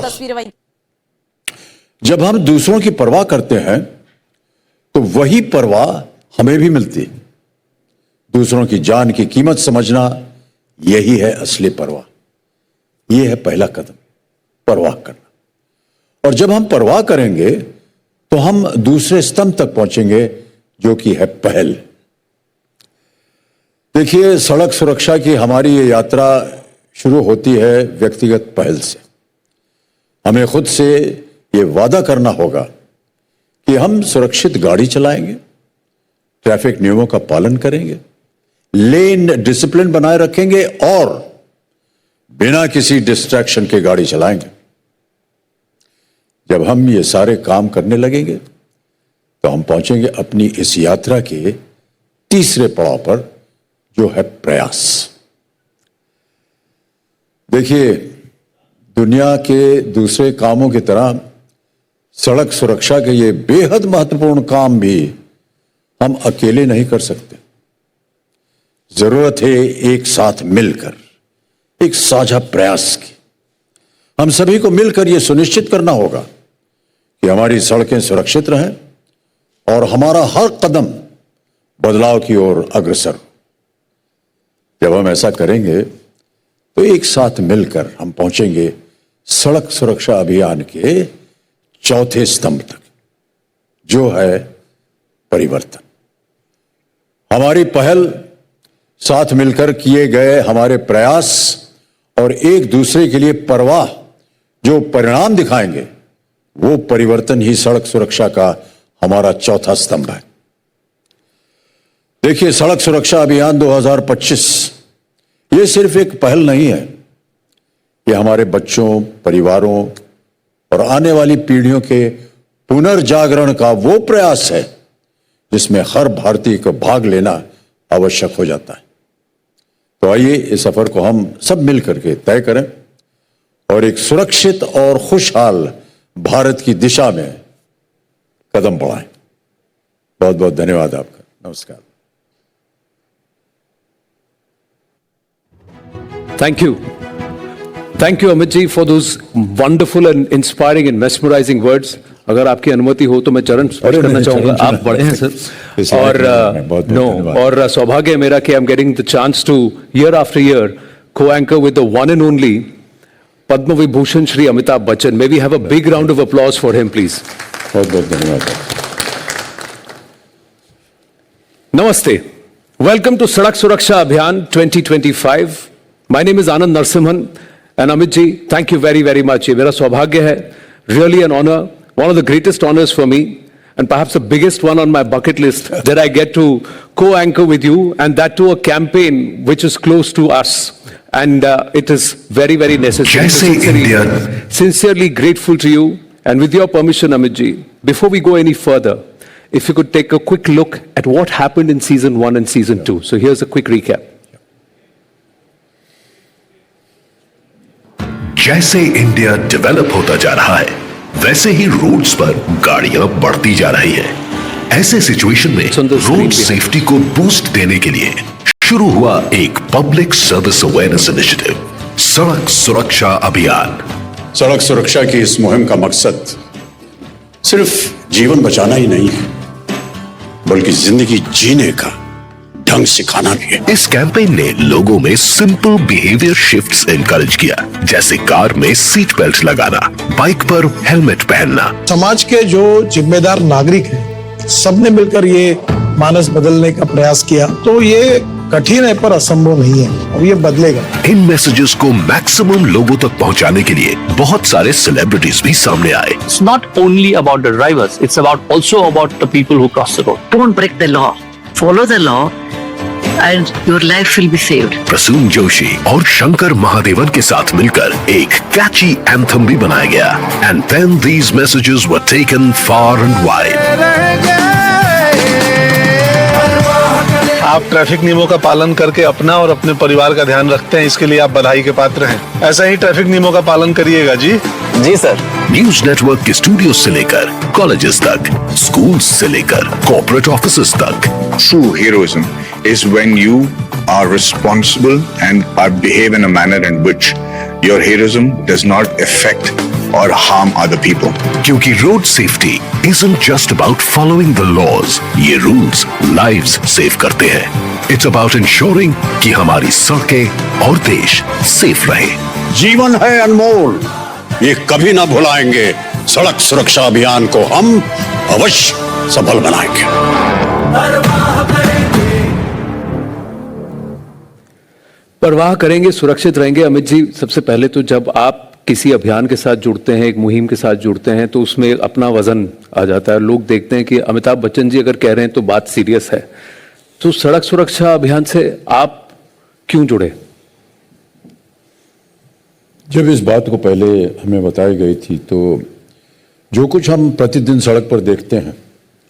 तस्वीरें वही। जब हम दूसरों की परवाह करते हैं तो वही परवाह हमें भी मिलती है। दूसरों की जान की कीमत समझना, यही है असली परवाह। यह है पहला कदम, परवाह करना। और जब हम परवाह करेंगे तो हम दूसरे स्तंभ तक पहुंचेंगे, जो कि है पहल। देखिए, सड़क सुरक्षा की हमारी ये यात्रा शुरू होती है व्यक्तिगत पहल से। हमें खुद से ये वादा करना होगा कि हम सुरक्षित गाड़ी चलाएंगे, ट्रैफिक नियमों का पालन करेंगे, लेन डिसिप्लिन बनाए रखेंगे और बिना किसी डिस्ट्रैक्शन के गाड़ी चलाएंगे। जब हम ये सारे काम करने लगेंगे तो हम पहुंचेंगे अपनी इस यात्रा के तीसरे पड़ाव पर, जो है प्रयास। देखिए, दुनिया के दूसरे कामों की तरह सड़क सुरक्षा के ये बेहद महत्वपूर्ण काम भी हम अकेले नहीं कर सकते। जरूरत है एक साथ मिलकर, एक साझा प्रयास की। हम सभी को मिलकर यह सुनिश्चित करना होगा कि हमारी सड़कें सुरक्षित रहें और हमारा हर कदम बदलाव की ओर अग्रसर हो। जब हम ऐसा करेंगे तो एक साथ मिलकर हम पहुंचेंगे सड़क सुरक्षा अभियान के चौथे स्तंभ तक, जो है परिवर्तन। हमारी पहल, साथ मिलकर किए गए हमारे प्रयास और एक दूसरे के लिए परवाह जो परिणाम दिखाएंगे, वो परिवर्तन ही सड़क सुरक्षा का हमारा चौथा स्तंभ है। देखिए, सड़क सुरक्षा अभियान 2025 ये सिर्फ एक पहल नहीं है। ये हमारे बच्चों, परिवारों और आने वाली पीढ़ियों के पुनर्जागरण का वो प्रयास है जिसमें हर भारतीय को भाग लेना आवश्यक हो जाता है। तो आइए इस सफर को हम सब मिलकर के तय करें और एक सुरक्षित और खुशहाल भारत की दिशा में कदम बढ़ाएं। बहुत बहुत धन्यवाद आपका। नमस्कार। Thank you, Amit ji, for those wonderful and inspiring and mesmerizing words. अगर आपकी अनुमति हो तो मैं चरण स्पर्श करना चाहूंगा। आप बड़े हैं सर, और सौभाग्य है मेरा कि I am getting the chance two year after year co-anchor with the one and only Padma Vibhushan Shri Amitabh Bachchan. May we have a big round of applause for him, please. बहुत बहुत धन्यवाद। Namaste. Welcome to Sadak Suraksha Abhiyan 2025. My name is Anand Narsimhan and Amit ji, thank you very, very much. ये मेरा सौभाग्य है, really an honor, one of the greatest honors for me and perhaps the biggest one on my bucket list that I get to co-anchor with you, and that to a campaign which is close to us. And it is very, very necessary. Sincerely grateful to you. And with your permission, Amit ji, before we go any further, if you could take a quick look at what happened in season 1 and season 2. So here's a quick recap. जैसे India develop होता जा रहा है, वैसे ही roads पर गाड़ियां बढ़ती जा रही है। ऐसे सिचुएशन में रोड सेफ्टी को बूस्ट देने के लिए शुरू हुआ एक पब्लिक सर्विस अवेयरनेस इनिशिएटिव, सड़क सुरक्षा अभियान। सड़क सुरक्षा की इस मुहिम का मकसद सिर्फ जीवन बचाना ही नहीं है, बल्कि जिंदगी जीने का ढंग सिखाना भी है। इस कैंपेन ने लोगों में सिंपल बिहेवियर शिफ्ट्स एनकरेज किया, जैसे कार में सीट बेल्ट लगाना, बाइक पर हेलमेट पहनना। समाज के जो जिम्मेदार नागरिक हैं, सबने मिलकर ये मानस बदलने का प्रयास किया, तो ये कठिन है पर असंभव नहीं है, और ये बदलेगा। इन मैसेजेस को मैक्सिमम लोगों तक पहुंचाने के लिए बहुत सारे सेलिब्रिटीज भी सामने आए। It's not only about the drivers, it's also about the people who cross the road. Don't break the law. Follow the law and your life will be saved. Prasoon Joshi और शंकर महादेवन के साथ मिलकर एक कैची एंथम भी बनाया गया। And then these messages were taken far and wide. आप traffic नियमों का पालन करके अपना और अपने परिवार का ध्यान रखते हैं, इसके लिए आप बधाई के पात्र हैं। ऐसा ही ट्रैफिक नियमों का पालन करिएगा जी। जी सर। न्यूज नेटवर्क के स्टूडियो से लेकर कॉलेजेस तक, स्कूल्स से लेकर कॉर्पोरेट ऑफिसेस तक। True heroism is when you are responsible and are behave in a manner in which your heroism does not affect or harm other people. क्योंकि road safety isn't just about following the laws. ये rules lives save करते हैं. It's about ensuring कि हमारी सड़कें और देश safe रहे. जीवन है अनमोल, ये कभी ना भुलाएंगे. सड़क सुरक्षा अभियान को हम अवश्य सफल बनाएंगे. परवाह करेंगे, सुरक्षित रहेंगे. अमित जी, सबसे पहले तो जब आप किसी अभियान के साथ जुड़ते हैं, एक मुहिम के साथ जुड़ते हैं, तो उसमें अपना वजन आ जाता है. लोग देखते हैं कि अमिताभ बच्चन जी अगर कह रहे हैं तो बात सीरियस है. तो सड़क सुरक्षा अभियान से आप क्यों जुड़े? जब इस बात को पहले हमें बताई गई थी तो जो कुछ हम प्रतिदिन सड़क पर देखते हैं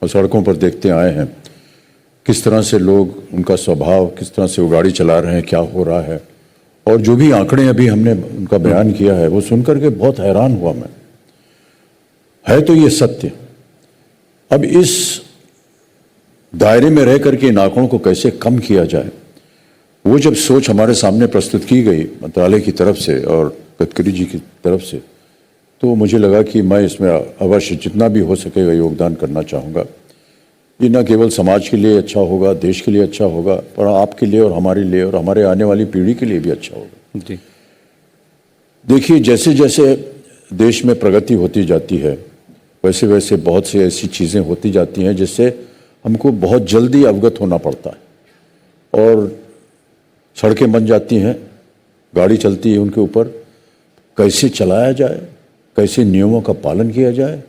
और सड़कों पर देखते आए हैं, किस तरह से लोग, उनका स्वभाव, किस तरह से वो गाड़ी चला रहे हैं, क्या हो रहा है, और जो भी आंकड़े अभी हमने उनका बयान किया है, वो सुनकर के बहुत हैरान हुआ मैं. है तो ये सत्य. अब इस दायरे में रह करके इन आंकड़ों को कैसे कम किया जाए, वो जब सोच हमारे सामने प्रस्तुत की गई मंत्रालय की तरफ से और गडकरी जी की तरफ से, तो मुझे लगा कि मैं इसमें अवश्य जितना भी हो सकेगा योगदान करना चाहूँगा. ये न केवल समाज के लिए अच्छा होगा, देश के लिए अच्छा होगा, पर आपके लिए और हमारे लिए और हमारे आने वाली पीढ़ी के लिए भी अच्छा होगा. जी. देखिए, जैसे जैसे देश में प्रगति होती जाती है, वैसे वैसे बहुत सी ऐसी चीज़ें होती जाती हैं जिससे हमको बहुत जल्दी अवगत होना पड़ता है. और सड़कें बन जाती हैं, गाड़ी चलती है उनके ऊपर, कैसे चलाया जाए, कैसे नियमों का पालन किया जाए,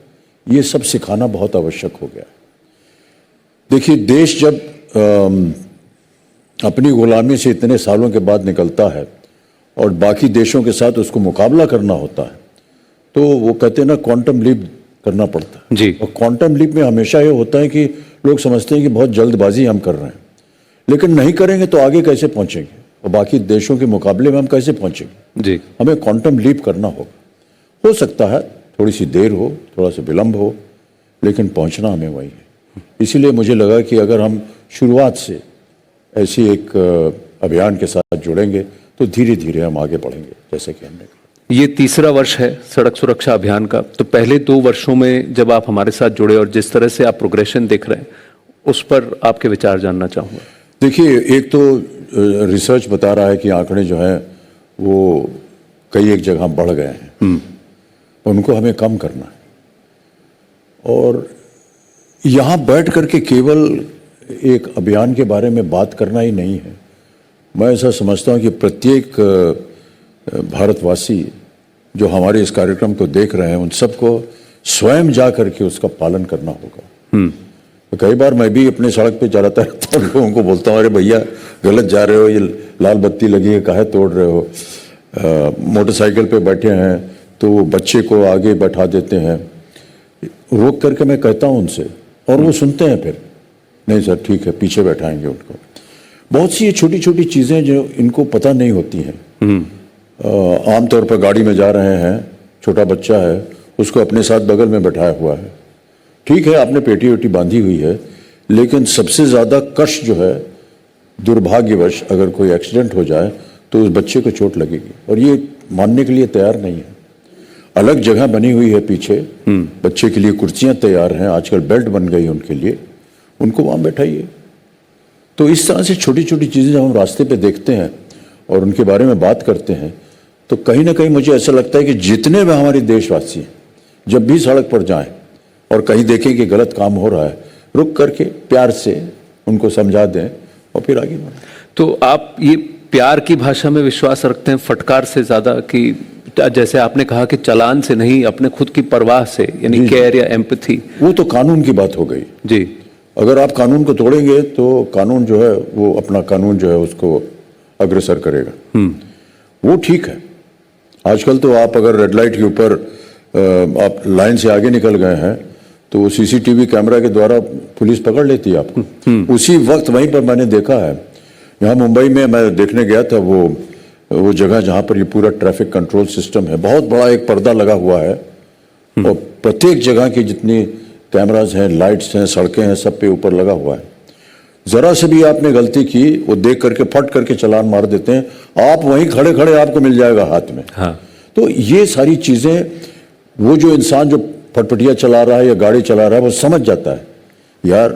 ये सब सिखाना बहुत आवश्यक हो गया. देखिए, देश जब अपनी गुलामी से इतने सालों के बाद निकलता है और बाकी देशों के साथ उसको मुकाबला करना होता है, तो वो कहते हैं ना, क्वांटम लीप करना पड़ता है. जी. और क्वांटम लीप में हमेशा ये होता है कि लोग समझते हैं कि बहुत जल्दबाजी हम कर रहे हैं, लेकिन नहीं करेंगे तो आगे कैसे पहुंचेंगे और बाकी देशों के मुकाबले में हम कैसे पहुंचेंगे. जी. हमें क्वांटम लीप करना होगा. हो सकता है थोड़ी सी देर हो, थोड़ा सा विलंब हो, लेकिन पहुंचना हमें वही है. इसीलिए मुझे लगा कि अगर हम शुरुआत से ऐसी एक अभियान के साथ जुड़ेंगे तो धीरे धीरे हम आगे बढ़ेंगे, जैसे कि हमने कहा. ये तीसरा वर्ष है सड़क सुरक्षा अभियान का. तो पहले 2 वर्षों में जब आप हमारे साथ जुड़े और जिस तरह से आप प्रोग्रेशन देख रहे हैं, उस पर आपके विचार जानना चाहूँगा. देखिए, एक तो रिसर्च बता रहा है कि आंकड़े जो हैं वो कई एक जगह बढ़ गए हैं, उनको हमें कम करना है. और यहाँ बैठ करके केवल एक अभियान के बारे में बात करना ही नहीं है. मैं ऐसा समझता हूँ कि प्रत्येक भारतवासी जो हमारे इस कार्यक्रम को देख रहे हैं, उन सबको स्वयं जा करके उसका पालन करना होगा. तो कई बार मैं भी अपने सड़क पे चलाता रहता हूँ, लोगों को बोलता हूँ, अरे भैया गलत जा रहे हो, ये लाल बत्ती लगी है, काहे तोड़ रहे हो. मोटरसाइकिल पे बैठे हैं तो बच्चे को आगे बैठा देते हैं. रोक करके मैं कहता हूँ उनसे, और वो सुनते हैं. फिर नहीं सर ठीक है, पीछे बैठाएंगे उनको. बहुत सी ये छोटी छोटी चीज़ें जो इनको पता नहीं होती हैं. आमतौर पर गाड़ी में जा रहे हैं, छोटा बच्चा है, उसको अपने साथ बगल में बैठाया हुआ है. ठीक है, आपने पेटी वेटी बांधी हुई है, लेकिन सबसे ज़्यादा कष्ट जो है, दुर्भाग्यवश अगर कोई एक्सीडेंट हो जाए तो उस बच्चे को चोट लगेगी, और ये मानने के लिए तैयार नहीं है. अलग जगह बनी हुई है पीछे, बच्चे के लिए कुर्सियां तैयार हैं, आजकल बेल्ट बन गई उनके लिए, उनको वहां बैठाइए. तो इस तरह से छोटी छोटी चीज़ें जब हम रास्ते पे देखते हैं और उनके बारे में बात करते हैं, तो कहीं ना कहीं मुझे ऐसा लगता है कि जितने भी हमारे देशवासी हैं, जब भी सड़क पर जाएं और कहीं देखें कि गलत काम हो रहा है, रुक करके प्यार से उनको समझा दें और फिर आगे बढ़ें. तो आप ये प्यार की भाषा में विश्वास रखते हैं फटकार से ज्यादा, कि जैसे आपने कहा कि चालान से नहीं, अपने खुद की परवाह से, यानी केयर या एम्पैथी? वो तो कानून की बात हो गई. जी. अगर आप कानून को तोड़ेंगे तो कानून जो है वो अपना कानून जो है उसको अग्रसर करेगा. वो ठीक है. आजकल तो आप अगर रेड लाइट के ऊपर आप लाइन से आगे निकल गए हैं तो सीसीटीवी कैमरा के द्वारा पुलिस पकड़ लेती है आपको. उसी वक्त वहीं पर मैंने देखा है, यहाँ मुंबई में मैं देखने गया था, वो जगह जहाँ पर ये पूरा ट्रैफिक कंट्रोल सिस्टम है, बहुत बड़ा एक पर्दा लगा हुआ है और प्रत्येक जगह की जितनी कैमरास हैं, लाइट्स हैं, सड़कें हैं, सब पे ऊपर लगा हुआ है. जरा से भी आपने गलती की, वो देख करके फट करके चालान मार देते हैं. आप वहीं खड़े खड़े आपको मिल जाएगा हाथ में. हाँ. तो ये सारी चीजें वो जो इंसान जो फटफटिया चला रहा है या गाड़ी चला रहा है वो समझ जाता है यार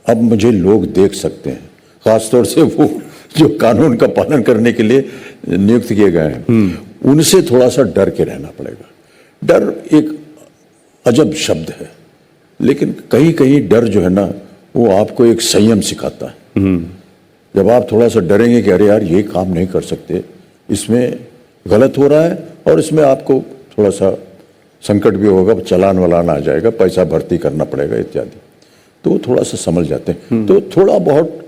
अब मुझे लोग देख सकते हैं, खासतौर से वो जो कानून का पालन करने के लिए नियुक्त किए गए हैं, उनसे थोड़ा सा डर के रहना पड़ेगा। डर एक अजब शब्द है, लेकिन कहीं कहीं डर जो है ना वो आपको एक संयम सिखाता है। जब आप थोड़ा सा डरेंगे कि अरे यार ये काम नहीं कर सकते, इसमें गलत हो रहा है और इसमें आपको थोड़ा सा संकट भी होगा, चालान वालान आ जाएगा, पैसा भर्ती करना पड़ेगा इत्यादि, तो वो थोड़ा सा समझ जाते हैं। तो थोड़ा बहुत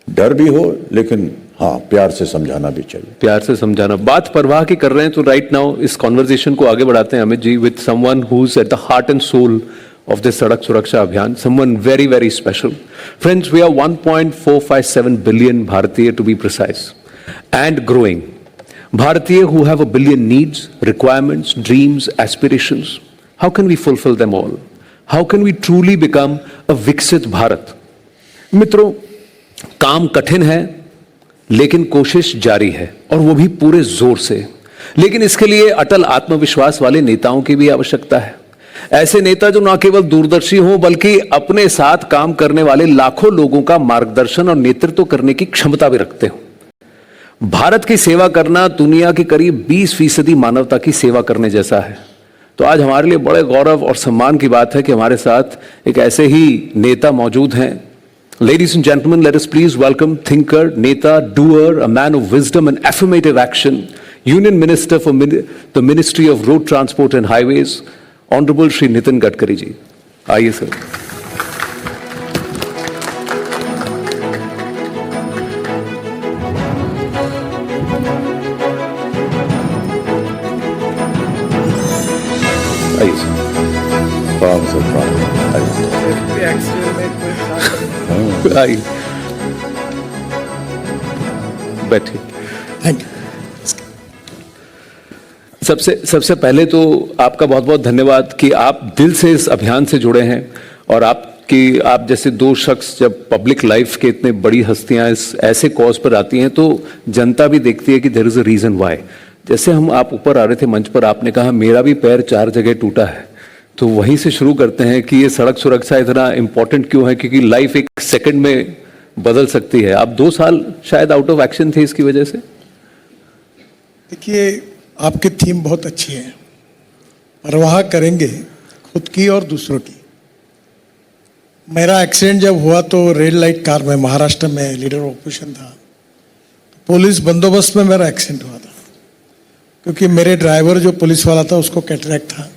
डर भी हो, लेकिन हाँ प्यार से समझाना भी चाहिए। प्यार से समझाना। बात परवाह की कर रहे हैं तो राइट नाउ इस कॉन्वर्जेशन को आगे बढ़ाते हैं Amit ji with someone who is at the heart and soul of this Sadak Suraksha Abhiyan, someone very, very special. Friends, we are 1.457 billion Bharatiya to be precise, and growing. Bharatiya who have a billion needs, requirements, dreams, aspirations. How can we fulfill them all? How can we truly become a Viksit Bharat? मित्रों, काम कठिन है, लेकिन कोशिश जारी है और वो भी पूरे जोर से। लेकिन इसके लिए अटल आत्मविश्वास वाले नेताओं की भी आवश्यकता है। ऐसे नेता जो न केवल दूरदर्शी हों बल्कि अपने साथ काम करने वाले लाखों लोगों का मार्गदर्शन और नेतृत्व करने की क्षमता भी रखते हो। भारत की सेवा करना दुनिया की करीब 20% मानवता की सेवा करने जैसा है। तो आज हमारे लिए बड़े गौरव और सम्मान की बात है कि हमारे साथ एक ऐसे ही नेता मौजूद हैं। Ladies and gentlemen, let us please welcome thinker, neta, doer, a man of wisdom and affirmative action, Union Minister for the Ministry of Road Transport and Highways, Honorable Shri Nitin Gadkari ji. आइए sir. आइए sir. प्रणाम sir, प्रणाम। आइए, बैठिए। Thank you. सबसे पहले तो आपका बहुत बहुत धन्यवाद कि आप दिल से इस अभियान से जुड़े हैं और आप जैसे दो शख्स जब पब्लिक लाइफ के इतने बड़ी हस्तियां इस ऐसे कॉज पर आती हैं तो जनता भी देखती है कि there is a reason why. जैसे हम आप ऊपर आ रहे थे मंच पर, आपने कहा मेरा भी पैर 4 जगह टूटा है, तो वहीं से शुरू करते हैं कि ये सड़क सुरक्षा इतना इंपॉर्टेंट क्यों है, क्योंकि लाइफ एक सेकंड में बदल सकती है। आप 2 साल शायद आउट ऑफ एक्शन थे इसकी वजह से। देखिए, आपकी थीम बहुत अच्छी है, परवाह करेंगे खुद की और दूसरों की। मेरा एक्सीडेंट जब हुआ तो रेड लाइट कार में महाराष्ट्र में लीडर ऑपोजिशन था, पुलिस बंदोबस्त में मेरा एक्सीडेंट हुआ था, क्योंकि मेरे ड्राइवर जो पुलिस वाला था उसको कैटरैक्ट था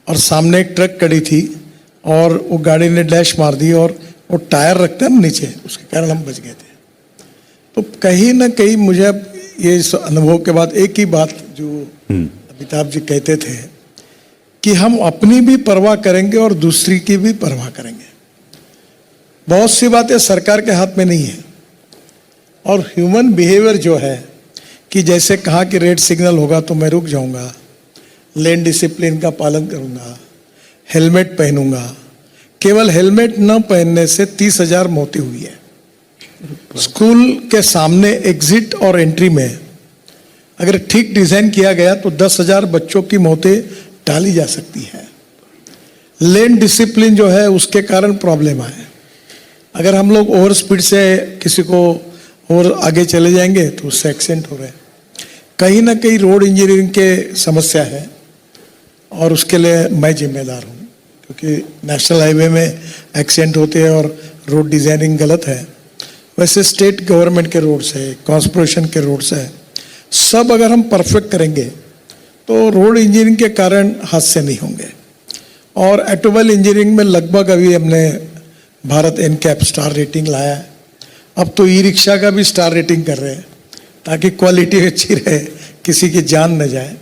और सामने एक ट्रक खड़ी थी और वो गाड़ी ने डैश मार दी और वो टायर रखते हैं नीचे, उसके कारण हम बच गए थे। तो कहीं ना कहीं मुझे अब ये इस अनुभव के बाद एक ही बात जो अमिताभ जी कहते थे कि हम अपनी भी परवाह करेंगे और दूसरी की भी परवाह करेंगे। बहुत सी बातें सरकार के हाथ में नहीं है और ह्यूमन बिहेवियर जो है कि जैसे कहा कि रेड सिग्नल होगा तो मैं रुक जाऊंगा, लेन डिसिप्लिन का पालन करूंगा, हेलमेट पहनूंगा। केवल हेलमेट न पहनने से 30,000 मौतें हुई है। स्कूल के सामने एग्जिट और एंट्री में अगर ठीक डिजाइन किया गया तो 10,000 बच्चों की मौतें टाली जा सकती है। लेन डिसिप्लिन जो है उसके कारण प्रॉब्लम आए। अगर हम लोग ओवर स्पीड से किसी को और आगे चले जाएंगे तो उससे एक्सीडेंट हो रहे हैं। कहीं ना कहीं रोड इंजीनियरिंग के समस्या है और उसके लिए मैं जिम्मेदार हूँ, क्योंकि नेशनल हाईवे में एक्सीडेंट होते हैं और रोड डिजाइनिंग गलत है। वैसे स्टेट गवर्नमेंट के रोड्स है, कॉर्पोरेशन के रोड्स है, सब अगर हम परफेक्ट करेंगे तो रोड इंजीनियरिंग के कारण हादसे नहीं होंगे। और ऑटोमोबाइल इंजीनियरिंग में लगभग अभी हमने भारत एनकैप स्टार रेटिंग लाया है। अब तो ई रिक्शा का भी स्टार रेटिंग कर रहे हैं ताकि क्वालिटी अच्छी रहे, किसी की जान न जाए।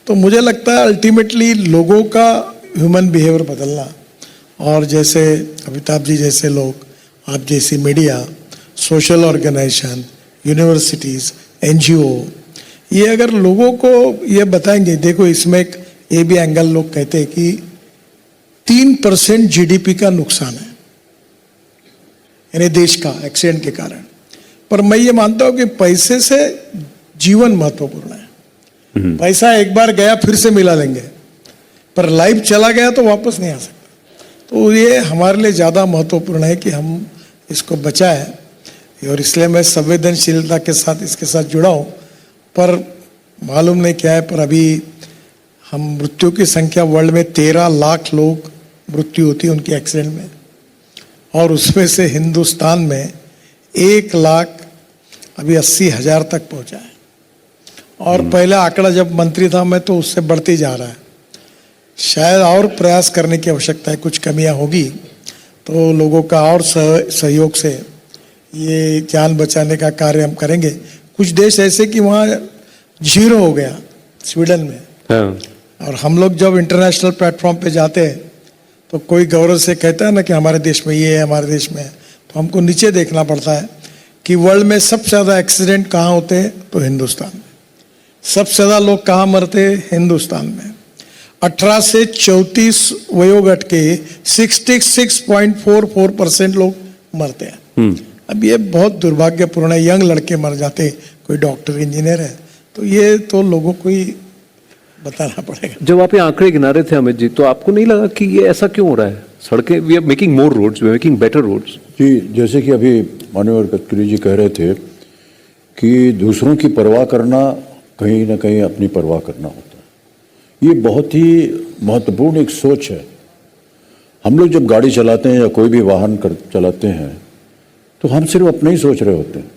तो मुझे लगता है अल्टीमेटली लोगों का ह्यूमन बिहेवियर बदलना, और जैसे अमिताभ जी जैसे लोग, आप जैसी media, social organisation, universities, NGO, ये अगर लोगों को ये बताएंगे। देखो, इसमें एक ये भी एंगल लोग कहते हैं कि 3% GDP का नुकसान है यानी देश का एक्सीडेंट के कारण। पर मैं ये मानता हूँ कि पैसे से जीवन महत्वपूर्ण है। पैसा एक बार गया फिर से मिला लेंगे, पर लाइफ चला गया तो वापस नहीं आ सकता। तो ये हमारे लिए ज़्यादा महत्वपूर्ण है कि हम इसको बचाएं, और इसलिए मैं संवेदनशीलता के साथ इसके साथ जुड़ा हूँ। पर मालूम नहीं क्या है, पर अभी हम मृत्यु की संख्या वर्ल्ड में 13 लाख लोग मृत्यु होती है उनके एक्सीडेंट में, और उसमें से हिंदुस्तान में 1 लाख अभी 80,000 तक पहुंचा है। और पहला आंकड़ा जब मंत्री था मैं, तो उससे बढ़ते जा रहा है। शायद और प्रयास करने की आवश्यकता है, कुछ कमियां होगी तो लोगों का और सहयोग से ये जान बचाने का कार्य हम करेंगे। कुछ देश ऐसे कि वहाँ 0 हो गया, स्वीडन में। हाँ। और हम लोग जब इंटरनेशनल प्लेटफॉर्म पे जाते हैं तो कोई गौरव से कहता है ना कि हमारे देश में ये है, हमारे देश में है, तो हमको नीचे देखना पड़ता है कि वर्ल्ड में सबसे ज़्यादा एक्सीडेंट कहाँ होते हैं, तो हिंदुस्तान में। सबसे ज़्यादा लोग कहाँ मरते हैं, हिंदुस्तान में। 18 से 34 वयोगट के 66.44% लोग मरते हैं। अब ये बहुत दुर्भाग्यपूर्ण है, यंग लड़के मर जाते, कोई डॉक्टर इंजीनियर है, तो ये तो लोगों को ही बताना पड़ेगा। जब आप ये आंकड़े गिना रहे थे अमित जी, तो आपको नहीं लगा कि ये ऐसा क्यों हो रहा है? सड़कें, we are making more roads, we are making better roads. जी, जैसे कि अभी माननीय गडकरी जी कह रहे थे कि दूसरों की परवाह करना कहीं ना कहीं अपनी परवाह करना होता है। ये बहुत ही महत्वपूर्ण एक सोच है। हम लोग जब गाड़ी चलाते हैं या कोई भी वाहन चलाते हैं तो हम सिर्फ अपना ही सोच रहे होते हैं,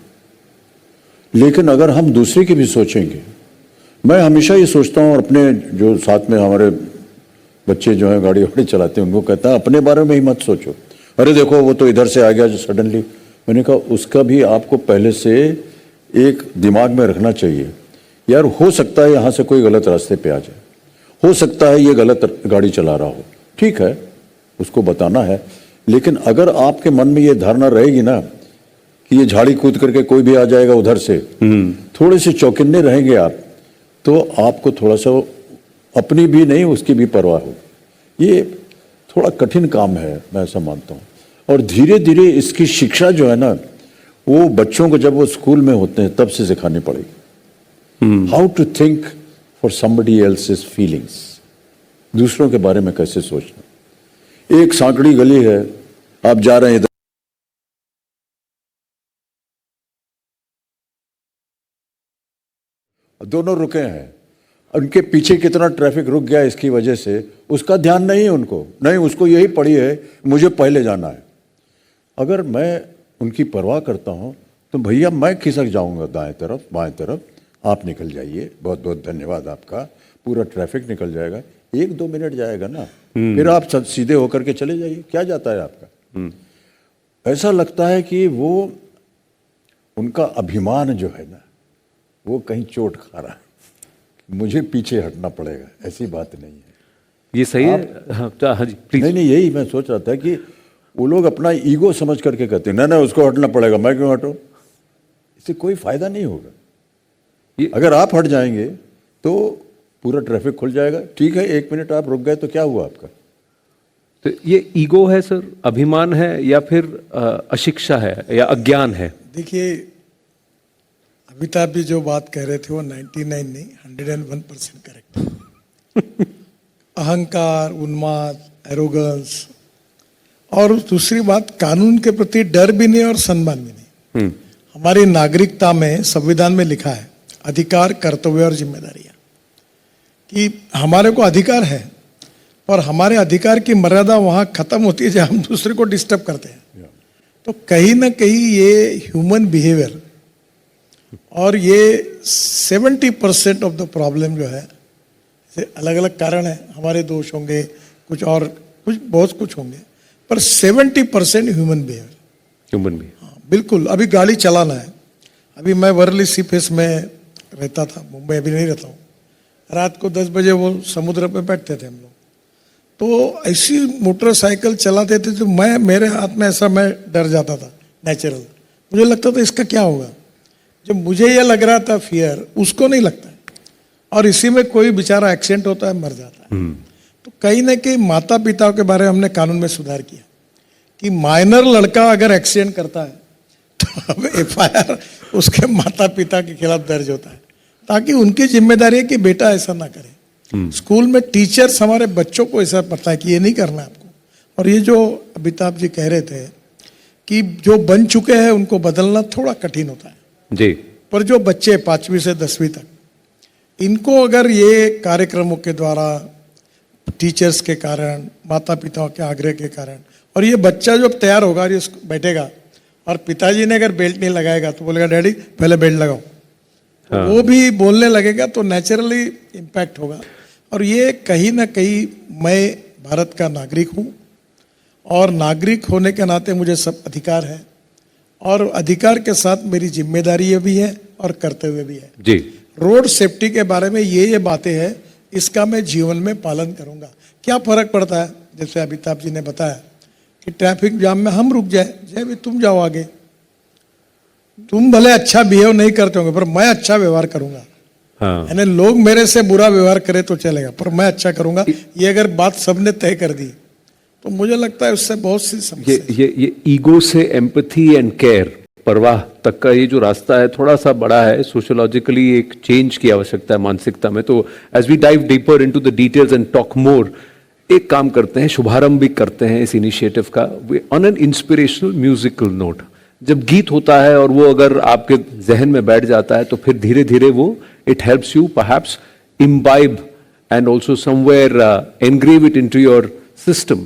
लेकिन अगर हम दूसरे की भी सोचेंगे, मैं हमेशा ये सोचता हूँ, और अपने जो साथ में हमारे बच्चे जो हैं गाड़ी वाड़ी चलाते हैं उनको कहता है अपने बारे में ही मत सोचो, अरे देखो वो तो इधर से आ गया जो सडनली। मैंने कहा उसका भी आपको पहले से एक दिमाग में रखना चाहिए, यार हो सकता है यहाँ से कोई गलत रास्ते पे आ जाए, हो सकता है ये गलत गाड़ी चला रहा हो, ठीक है उसको बताना है। लेकिन अगर आपके मन में ये धारणा रहेगी ना कि ये झाड़ी कूद करके कोई भी आ जाएगा उधर से, थोड़े से चौकन्ने रहेंगे आप, तो आपको थोड़ा सा अपनी भी नहीं उसकी भी परवाह हो। ये थोड़ा कठिन काम है, मैं ऐसा मानता हूँ। और धीरे धीरे इसकी शिक्षा जो है ना, वो बच्चों को जब वो स्कूल में होते हैं तब से सिखानी पड़ेगी। How to think for somebody else's feelings, दूसरों के बारे में कैसे सोचना। एक सांकड़ी गली है, आप जा रहे हैं इधर, दोनों रुके हैं, उनके पीछे कितना ट्रैफिक रुक गया इसकी वजह से, उसका ध्यान नहीं है उनको, नहीं उसको यही पड़ी है मुझे पहले जाना है। अगर मैं उनकी परवाह करता हूं तो भैया मैं खिसक जाऊंगा दाएं तरफ बाएं तरफ, आप निकल जाइए, बहुत बहुत धन्यवाद आपका, पूरा ट्रैफिक निकल जाएगा, 1-2 मिनट जाएगा ना, फिर आप सीधे होकर के चले जाइए, क्या जाता है आपका। ऐसा लगता है कि वो उनका अभिमान जो है ना वो कहीं चोट खा रहा है, मुझे पीछे हटना पड़ेगा, ऐसी बात नहीं है। ये सही है। हाँ जी प्लीज। नहीं, यही मैं सोच रहा था कि वो लोग अपना ईगो समझ करके कहते हैं ना उसको हटना पड़ेगा, मैं क्यों हटूं, इससे कोई फायदा नहीं होगा। अगर आप हट जाएंगे तो पूरा ट्रैफिक खुल जाएगा, ठीक है 1 मिनट आप रुक गए तो क्या हुआ आपका। तो ये ईगो है सर, अभिमान है, या फिर अशिक्षा है या अज्ञान है? देखिए अमिताभ जी जो बात कह रहे थे वो 99 नहीं 101% करेक्ट। अहंकार, उन्माद, एरोगेंस, और दूसरी बात कानून के प्रति डर भी नहीं और सम्मान भी नहीं। हमारी नागरिकता में, संविधान में लिखा है अधिकार, कर्तव्य और जिम्मेदारियां, कि हमारे को अधिकार है, पर हमारे अधिकार की मर्यादा वहां खत्म होती है जब हम दूसरे को डिस्टर्ब करते हैं। तो कहीं ना कहीं ये ह्यूमन बिहेवियर और ये 70% ऑफ द प्रॉब्लम जो है, अलग अलग कारण है, हमारे दोष होंगे, कुछ और कुछ बहुत कुछ होंगे, पर 70% ह्यूमन बिहेवियर। ह्यूमन भी, हाँ बिल्कुल। अभी गाड़ी चलाना है, अभी मैं वर्ली सी फेस में रहता था, मुंबई अभी नहीं रहता हूँ, रात को 10 बजे वो समुद्र पे बैठते थे हम लोग, तो ऐसी मोटरसाइकिल चलाते थे तो मेरे हाथ में ऐसा, मैं डर जाता था नेचुरल, मुझे लगता था इसका क्या होगा। जब मुझे ये लग रहा था फियर, उसको नहीं लगता है, और इसी में कोई बेचारा एक्सीडेंट होता है, मर जाता है। तो कहीं ना कहीं माता पिता के बारे में हमने कानून में सुधार किया कि माइनर लड़का अगर एक्सीडेंट करता है तो अब FIR उसके माता पिता के खिलाफ दर्ज होता है, ताकि उनकी जिम्मेदारी है कि बेटा ऐसा ना करे। स्कूल में टीचर्स हमारे बच्चों को ऐसा पता है कि ये नहीं करना है आपको। और ये जो अमिताभ जी कह रहे थे कि जो बन चुके हैं उनको बदलना थोड़ा कठिन होता है जी, पर जो बच्चे 5वीं से 10वीं तक, इनको अगर ये कार्यक्रमों के द्वारा, टीचर्स के कारण, माता पिताओं के आग्रह के कारण, और ये बच्चा जब तैयार होगा, ये बैठेगा और पिताजी ने अगर बेल्ट नहीं लगाएगा तो बोलेगा डैडी पहले बेल्ट लगाओ, हाँ। वो भी बोलने लगेगा तो नेचुरली इम्पैक्ट होगा। और ये कहीं ना कहीं, मैं भारत का नागरिक हूँ और नागरिक होने के नाते मुझे सब अधिकार है, और अधिकार के साथ मेरी जिम्मेदारी भी है और कर्तव्य भी है। जी, रोड सेफ्टी के बारे में ये बातें हैं, इसका मैं जीवन में पालन करूंगा। क्या फर्क पड़ता है, जैसे अमिताभ जी ने बताया कि ट्रैफिक जाम में हम रुक जाए, जय भी तुम जाओ आगे, तुम भले अच्छा बिहेव नहीं करते होंगे पर मैं अच्छा व्यवहार करूंगा। हाँ, यानी लोग मेरे से बुरा व्यवहार करे तो चलेगा पर मैं अच्छा करूंगा। ये अगर बात सबने तय कर दी तो मुझे लगता है उससे बहुत सी समस्या। ये ईगो से एम्पैथी एंड केयर, परवाह तक का ये जो रास्ता है थोड़ा सा बड़ा है। सोशियोलॉजिकली एक चेंज की आवश्यकता है मानसिकता में। तो as we dive deeper into the details and talk more, एक काम करते हैं, शुभारंभ भी करते हैं इस इनिशिएटिव का on an inspirational musical note. जब गीत होता है और वो अगर आपके जहन में बैठ जाता है तो फिर धीरे धीरे वो it helps you perhaps imbibe and also somewhere engrave it into your system.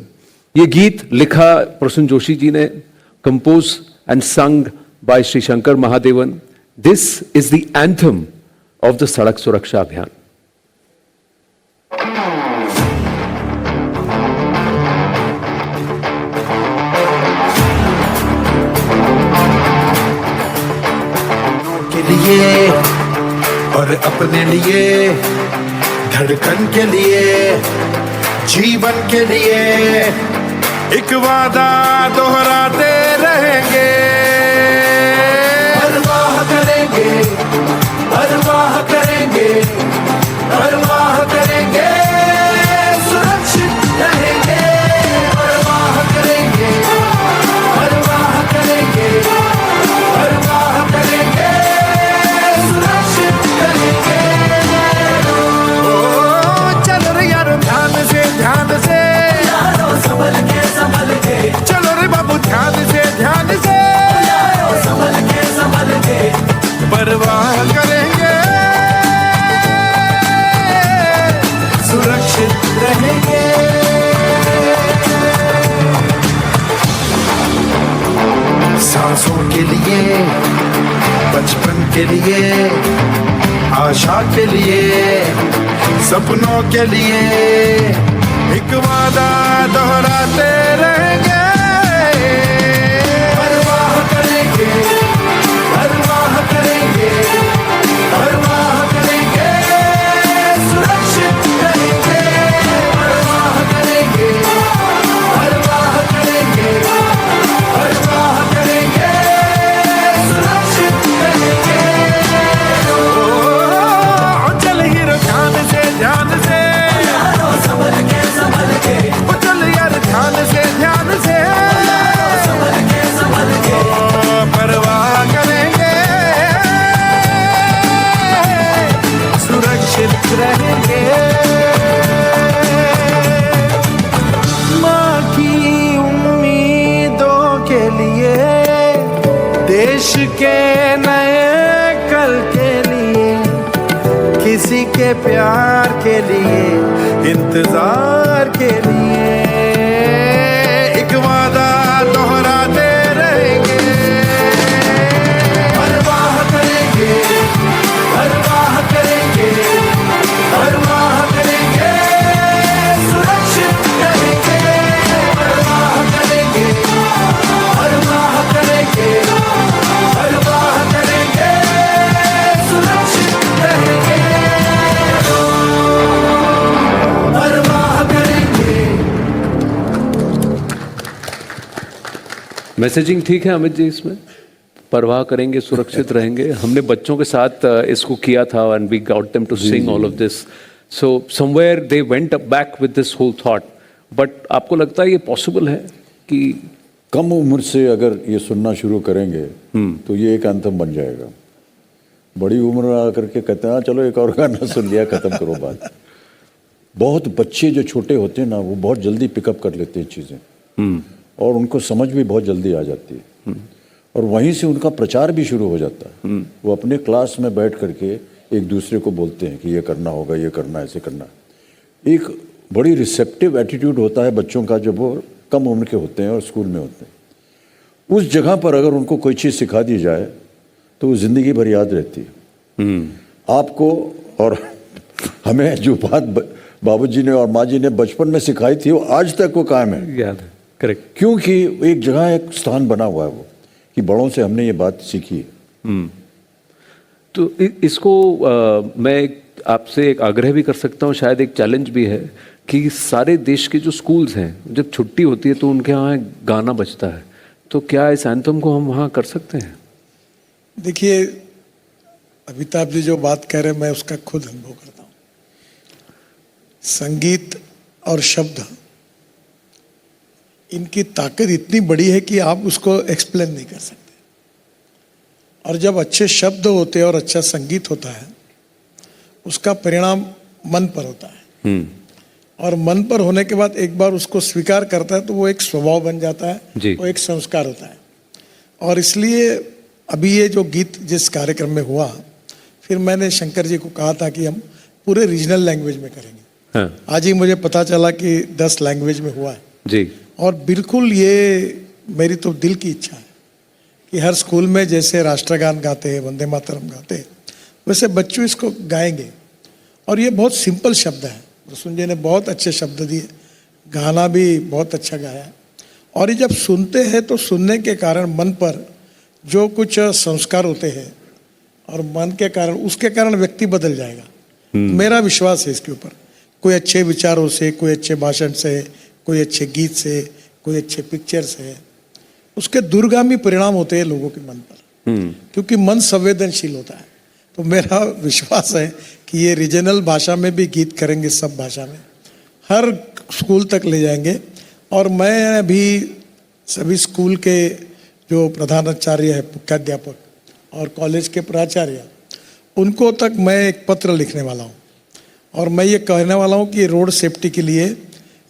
ये गीत लिखा प्रसून जोशी जी ने, कंपोज एंड संग by Sri Shankar Mahadevan. This is the anthem of the Sadak Suraksha Abhiyan. के लिए और अपने लिए, धड़कन के लिए, जीवन के लिए एक वादा दोहराते रहेंगे। परवाह करेंगे, परवाह करेंगे, सुरक्षित रहेंगे। परवाह करेंगे, परवाह करेंगे, परवाह करेंगे, सुरक्षित रहेंगे। ओ चलो रे यारो ध्यान से, ध्यान से, यारो संभल के, चलो रे बाबू ध्यान से, ध्यान से, यारो संभल के, परवाह करेंगे, सुरक्षित रहेंगे। सांसों के लिए, बचपन के लिए, आशा के लिए, सपनों के लिए एक वादा दोहराते रहेंगे। परवाह करेंगे, परवाह करेंगे, परवाह करेंगे, सुरक्षित रहेंगे। परवाह करेंगे, परवाह करेंगे, परवाह करेंगे, सुरक्षित रहेंगे। ओ चल हीरो ध्यान से, ध्यान से, यारो संभल के, ओ चल यार ध्यान से, ध्यान से, संभल के, परवाह करेंगे, सुरक्षित रहेंगे। माँ की उम्मीदों के लिए, देश के नए कल के लिए, किसी के प्यार के लिए, इंतजार के लिए एक वादा दोहराते रहेंगे। परवाह करेंगे, परवाह करेंगे, परवाह करेंगे, सुरक्षित रहेंगे। परवाह करेंगे, परवाह करेंगे, परवाह करेंगे, सुरक्षित रहेंगे। परवाह करेंगे। मैसेजिंग ठीक है अमित जी इसमें? परवाह करेंगे, सुरक्षित रहेंगे। हमने बच्चों के साथ इसको किया था and we got them to sing all of this. So somewhere they went back with this whole thought. But आपको लगता है ये पॉसिबल है कि कम उम्र से अगर ये सुनना शुरू करेंगे तो ये एक एंथम बन जाएगा। बड़ी उम्र आकर के कहते हैं चलो एक और गाना सुन लिया, खत्म करो बात। बहुत बच्चे जो छोटे होते हैं ना, वो बहुत जल्दी पिकअप कर लेते हैं चीज़ें और उनको समझ भी बहुत जल्दी आ जाती है और वहीं से उनका प्रचार भी शुरू हो जाता है। वो अपने क्लास में बैठ करके एक दूसरे को बोलते हैं कि ये करना होगा, ये करना, ऐसे करना। एक बड़ी रिसेप्टिव एटीट्यूड होता है बच्चों का जब वो कम उम्र के होते हैं और स्कूल में होते हैं। उस जगह पर अगर उनको कोई चीज़ सिखा दी जाए तो वो ज़िंदगी भर याद रहती है। आपको और हमें जो बात बाबूजी ने और माँ जी ने बचपन में सिखाई थी वो आज तक वो कायम है। याद है, करेक्ट। क्योंकि एक जगह एक स्थान बना हुआ है वो कि बड़ों से हमने ये बात सीखी है। तो इसको मैं आपसे एक आग्रह भी कर सकता हूँ, शायद एक चैलेंज भी है कि सारे देश के जो स्कूल्स हैं जब छुट्टी होती है तो उनके यहाँ गाना बजता है, तो क्या इस एंथम को हम वहाँ कर सकते हैं? देखिए, अमिताभ जी जो बात कह रहे हैं मैं उसका खुद अनुभव करता हूँ। संगीत और शब्द, इनकी ताकत इतनी बड़ी है कि आप उसको एक्सप्लेन नहीं कर सकते। और जब अच्छे शब्द होते हैं और अच्छा संगीत होता है, उसका परिणाम मन पर होता है। और मन पर होने के बाद एक बार उसको स्वीकार करता है तो वो एक स्वभाव बन जाता है, वो एक संस्कार होता है। और इसलिए अभी ये जो गीत जिस कार्यक्रम में हुआ, फिर मैंने शंकर जी को कहा था कि हम पूरे रीजनल लैंग्वेज में करेंगे। हाँ। आज ही मुझे पता चला कि 10 लैंग्वेज में हुआ है जी। और बिल्कुल ये मेरी तो दिल की इच्छा है कि हर स्कूल में जैसे राष्ट्रगान गाते हैं, वंदे मातरम गाते हैं, वैसे बच्चों इसको गाएंगे। और ये बहुत सिंपल शब्द है, रसून जी ने बहुत अच्छे शब्द दिए, गाना भी बहुत अच्छा गाया। और ये जब सुनते हैं तो सुनने के कारण मन पर जो कुछ संस्कार होते हैं और मन के कारण, उसके कारण व्यक्ति बदल जाएगा। मेरा विश्वास है इसके ऊपर। कोई अच्छे विचारों से, कोई अच्छे भाषण से, कोई अच्छे गीत से, कोई अच्छे पिक्चर से, उसके दूरगामी परिणाम होते हैं लोगों के मन पर, क्योंकि मन संवेदनशील होता है। तो मेरा विश्वास है कि ये रीजनल भाषा में भी गीत करेंगे, सब भाषा में, हर स्कूल तक ले जाएंगे। और मैं अभी सभी स्कूल के जो प्रधानाचार्य है, मुख्याध्यापक और कॉलेज के प्राचार्य, उनको तक मैं एक पत्र लिखने वाला हूँ और मैं ये कहने वाला हूँ कि रोड सेफ्टी के लिए,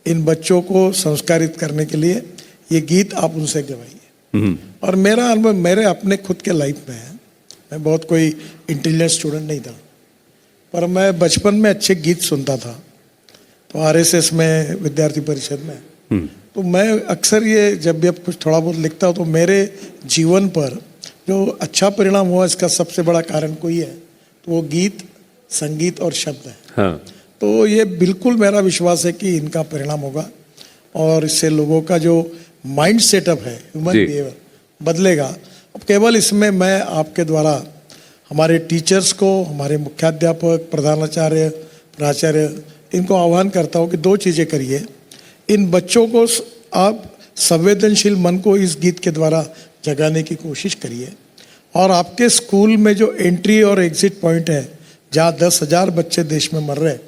इन बच्चों को संस्कारित करने के लिए ये गीत आप उनसे गवाइए। और मेरा अनुभव मेरे अपने खुद के लाइफ में है। मैं बहुत कोई इंटेलिजेंट स्टूडेंट नहीं था, पर मैं बचपन में अच्छे गीत सुनता था। तो आरएसएस में, विद्यार्थी परिषद में, तो मैं अक्सर ये जब भी अब कुछ थोड़ा बहुत लिखता हूँ तो मेरे जीवन पर जो अच्छा परिणाम हुआ, इसका सबसे बड़ा कारण कोई है तो वो गीत, संगीत और शब्द है। हाँ। तो ये बिल्कुल मेरा विश्वास है कि इनका परिणाम होगा और इससे लोगों का जो माइंड सेटअप है, ह्यूमन बिहेवियर बदलेगा। अब केवल इसमें मैं आपके द्वारा हमारे टीचर्स को, हमारे मुख्याध्यापक, प्रधानाचार्य, प्राचार्य, इनको आह्वान करता हूँ कि 2 चीज़ें करिए। इन बच्चों को आप संवेदनशील मन को इस गीत के द्वारा जगाने की कोशिश करिए। और आपके स्कूल में जो एंट्री और एग्जिट पॉइंट है, जहाँ 10,000 बच्चे देश में मर रहे हैं,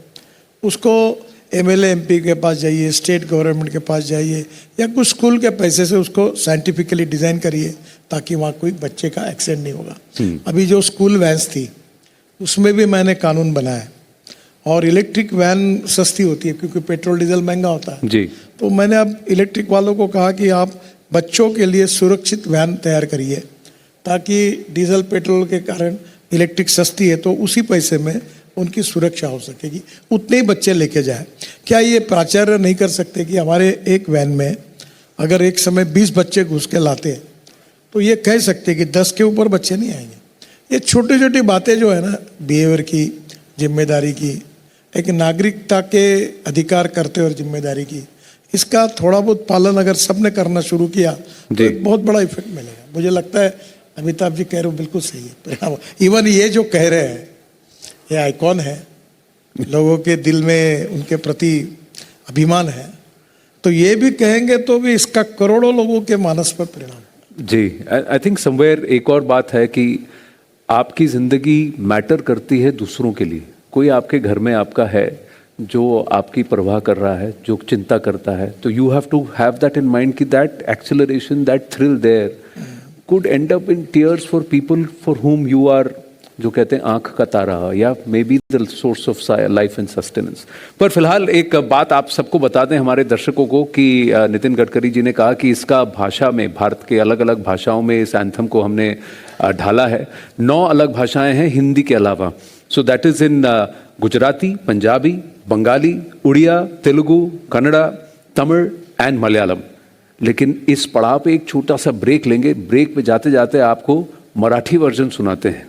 उसको एमएलए एमपी के पास जाइए, स्टेट गवर्नमेंट के पास जाइए, या कुछ स्कूल के पैसे से उसको साइंटिफिकली डिज़ाइन करिए ताकि वहाँ कोई बच्चे का एक्सीडेंट नहीं होगा। अभी जो स्कूल वैन्स थी उसमें भी मैंने कानून बनाया और इलेक्ट्रिक वैन सस्ती होती है क्योंकि पेट्रोल डीजल महंगा होता है जी। तो मैंने अब इलेक्ट्रिक वालों को कहा कि आप बच्चों के लिए सुरक्षित वैन तैयार करिए ताकि डीजल पेट्रोल के कारण इलेक्ट्रिक सस्ती है तो उसी पैसे में उनकी सुरक्षा हो सकेगी, उतने ही बच्चे लेके जाए। क्या ये प्राचार्य नहीं कर सकते कि हमारे एक वैन में अगर एक समय 20 बच्चे घुस के लाते हैं तो ये कह सकते कि 10 के ऊपर बच्चे नहीं आएंगे। ये छोटी छोटी बातें जो है ना, बिहेवियर की, जिम्मेदारी की, एक नागरिकता के अधिकार करते और जिम्मेदारी की, इसका थोड़ा बहुत पालन अगर सबने करना शुरू किया तो एक बहुत बड़ा इफेक्ट मिलेगा। मुझे लगता है अमिताभ जी कह रहे हो बिल्कुल सही है। इवन ये जो कह रहे हैं ये आइकॉन है, लोगों के दिल में उनके प्रति अभिमान है, तो ये भी कहेंगे तो भी इसका करोड़ों लोगों के मानस पर परिणाम। जी, आई थिंक समवेयर एक और बात है कि आपकी जिंदगी मैटर करती है दूसरों के लिए। कोई आपके घर में आपका है जो आपकी परवाह कर रहा है, जो चिंता करता है, तो you have to have that in mind कि that acceleration, that thrill there could end up in tears for people for whom you are जो कहते हैं आंख का तारा, या may be the source of life and sustenance. पर फिलहाल एक बात आप सबको बता दें, हमारे दर्शकों को, कि नितिन गडकरी जी ने कहा कि इसका भाषा में, भारत के अलग अलग भाषाओं में इस एंथम को हमने ढाला है। 9 अलग भाषाएं हैं हिंदी के अलावा। So that is in Gujarati, Punjabi, Bengali, Oriya, Telugu, Kannada, Tamil and Malayalam. लेकिन इस पड़ाव पे एक छोटा सा ब्रेक लेंगे। ब्रेक पे जाते जाते आपको मराठी वर्जन सुनाते हैं।